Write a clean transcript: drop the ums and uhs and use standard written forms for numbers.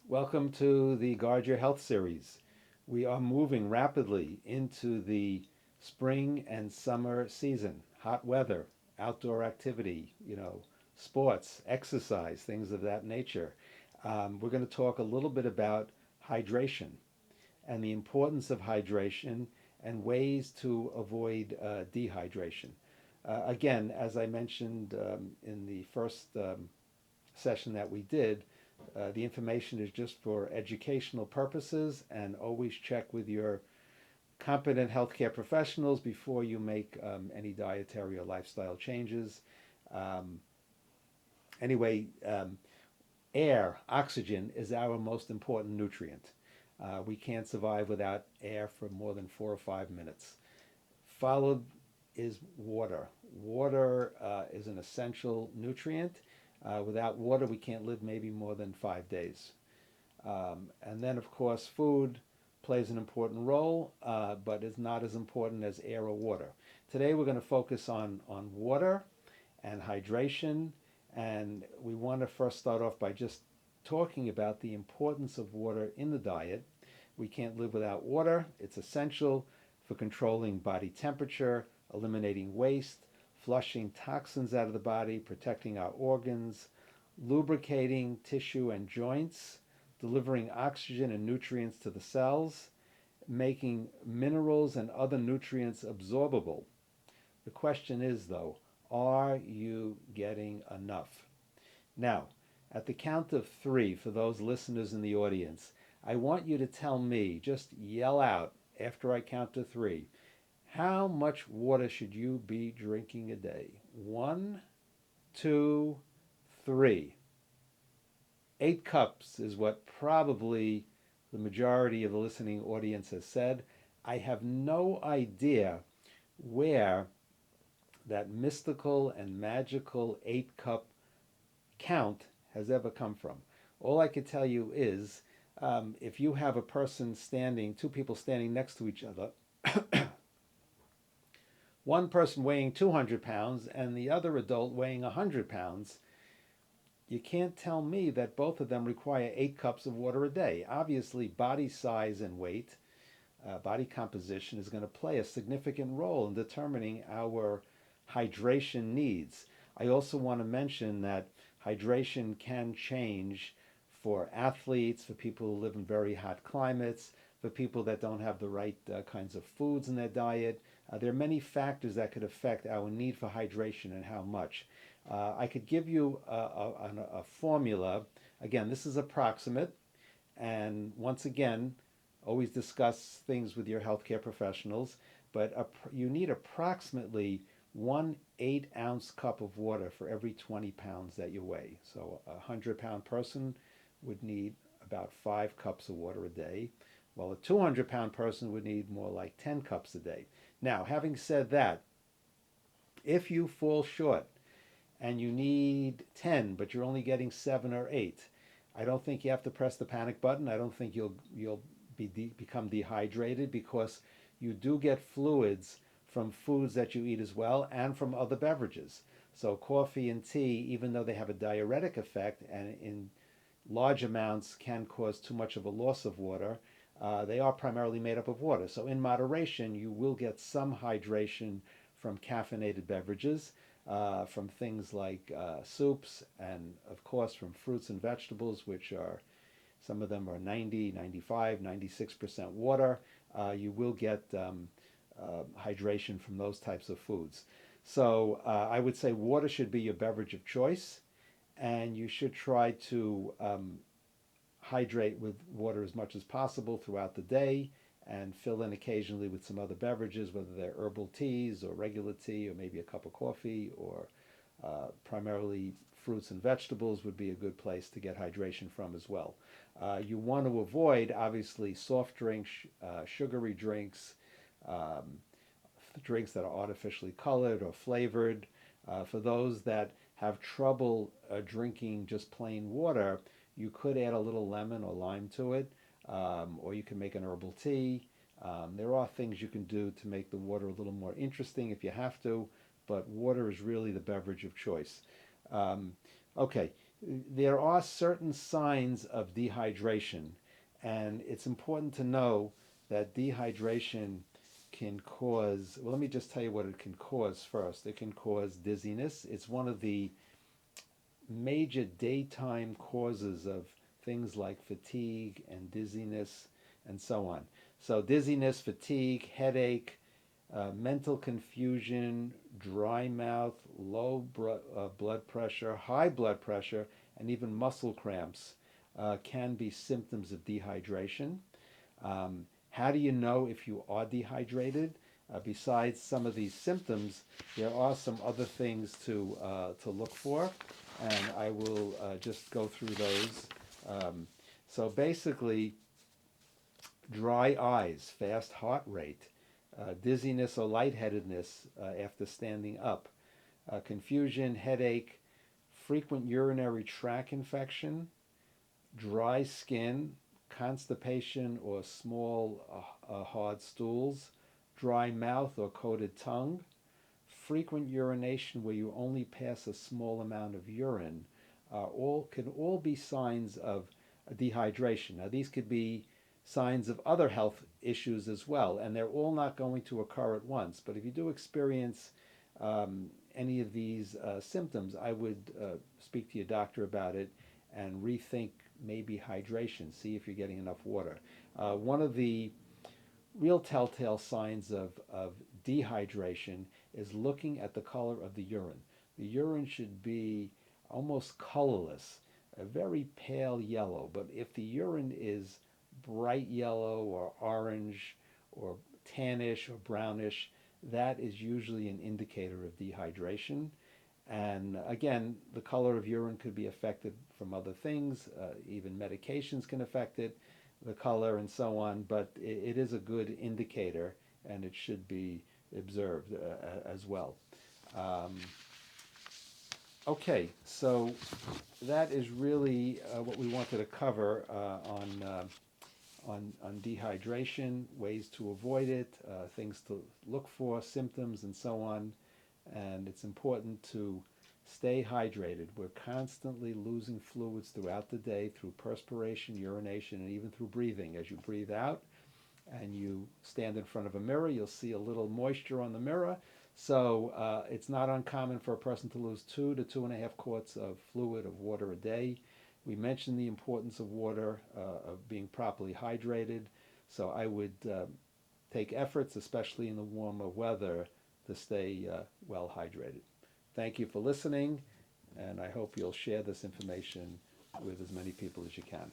Welcome to the Guard Your Health series. We are moving rapidly into the spring and summer season, hot weather, outdoor activity, sports, exercise, things of that nature. We're going to talk a little bit about hydration and the importance of hydration and ways to avoid dehydration. Again, as I mentioned in the first session that we did, the information is just for educational purposes, and always check with your competent healthcare professionals before you make any dietary or lifestyle changes. Um, anyway, air, oxygen, is our most important nutrient. We can't survive without air for more than 4 or 5 minutes. Followed is water. Water is an essential nutrient. Without water, we can't live maybe more than 5 days. And then, of course, food plays an important role, but is not as important as air or water. Today, we're going to focus on water and hydration. And we want to first start off by just talking about the importance of water in the diet. We can't live without water. It's essential for controlling body temperature, eliminating waste, flushing toxins out of the body, protecting our organs, lubricating tissue and joints, delivering oxygen and nutrients to the cells, making minerals and other nutrients absorbable. The question is, though, are you getting enough? Now, at the count of three, for those listeners in the audience, I want you to tell me, just yell out after I count to three, how much water should you be drinking a day? One, two, three. 8 cups is what probably the majority of the listening audience has said. I have no idea where that mystical and magical 8 cup count has ever come from. All I can tell you is if you have a person standing, two people standing next to each other, one person weighing 200 pounds and the other adult weighing 100 pounds, you can't tell me that both of them require 8 cups of water a day. Obviously, body size and weight, body composition is going to play a significant role in determining our hydration needs. I also want to mention that hydration can change for athletes, for people who live in very hot climates, for people that don't have the right kinds of foods in their diet. There are many factors that could affect our need for hydration and how much. I could give you a formula. Again, this is approximate, and once again, always discuss things with your healthcare professionals, but you need approximately 1 8-ounce cup of water for every 20 pounds that you weigh. So a 100-pound person would need about 5 cups of water a day, while a 200-pound person would need more like 10 cups a day. Now, having said that, if you fall short and you need 10, but you're only getting 7 or 8, I don't think you have to press the panic button. I don't think you'll become dehydrated, because you do get fluids from foods that you eat as well and from other beverages. So coffee and tea, even though they have a diuretic effect and in large amounts can cause too much of a loss of water, they are primarily made up of water. So in moderation, you will get some hydration from caffeinated beverages, from things like soups, and of course from fruits and vegetables, which are, some of them are 90, 95, 96% water. You will get hydration from those types of foods. So I would say water should be your beverage of choice, and you should try to hydrate with water as much as possible throughout the day, and fill in occasionally with some other beverages, whether they're herbal teas or regular tea or maybe a cup of coffee, or primarily fruits and vegetables would be a good place to get hydration from as well. You want to avoid, obviously, soft drinks, sugary drinks, um, drinks that are artificially colored or flavored. For those that have trouble drinking just plain water, you could add a little lemon or lime to it, or you can make an herbal tea. There are things you can do to make the water a little more interesting if you have to, but water is really the beverage of choice. Um, okay, There are certain signs of dehydration, and it's important to know that dehydration can cause, well, let me just tell you what it can cause first. It can cause dizziness. It's one of the major daytime causes of things like fatigue and dizziness and so on. So, dizziness, fatigue, headache, mental confusion, dry mouth, blood pressure, high blood pressure, and even muscle cramps can be symptoms of dehydration. How do you know if you are dehydrated? Besides some of these symptoms, there are some other things to look for, and I will just go through those. So basically, dry eyes, fast heart rate, dizziness or lightheadedness after standing up, confusion, headache, frequent urinary tract infection, dry skin, constipation or small hard stools, dry mouth or coated tongue, frequent urination where you only pass a small amount of urine, all can all be signs of dehydration. Now these could be signs of other health issues as well, and they're all not going to occur at once. But if you do experience any of these symptoms, I would speak to your doctor about it and rethink maybe hydration. See if you're getting enough water. One of the real telltale signs of dehydration is looking at the color of the urine. The urine should be almost colorless, a very pale yellow. But if the urine is bright yellow or orange or tannish or brownish, that is usually an indicator of dehydration. And again, the color of urine could be affected from other things, even medications can affect it, the color and so on, but it is a good indicator and it should be observed as well. Um, okay, so that is really what we wanted to cover on dehydration, ways to avoid it, things to look for, symptoms, and so on. And it's important to stay hydrated. We're constantly losing fluids throughout the day through perspiration, urination, and even through breathing. As you breathe out and you stand in front of a mirror, you'll see a little moisture on the mirror. So it's not uncommon for a person to lose 2 to 2.5 quarts of fluid, of water a day. We mentioned the importance of water, of being properly hydrated. So I would take efforts, especially in the warmer weather, to stay well hydrated. Thank you for listening, and I hope you'll share this information with as many people as you can.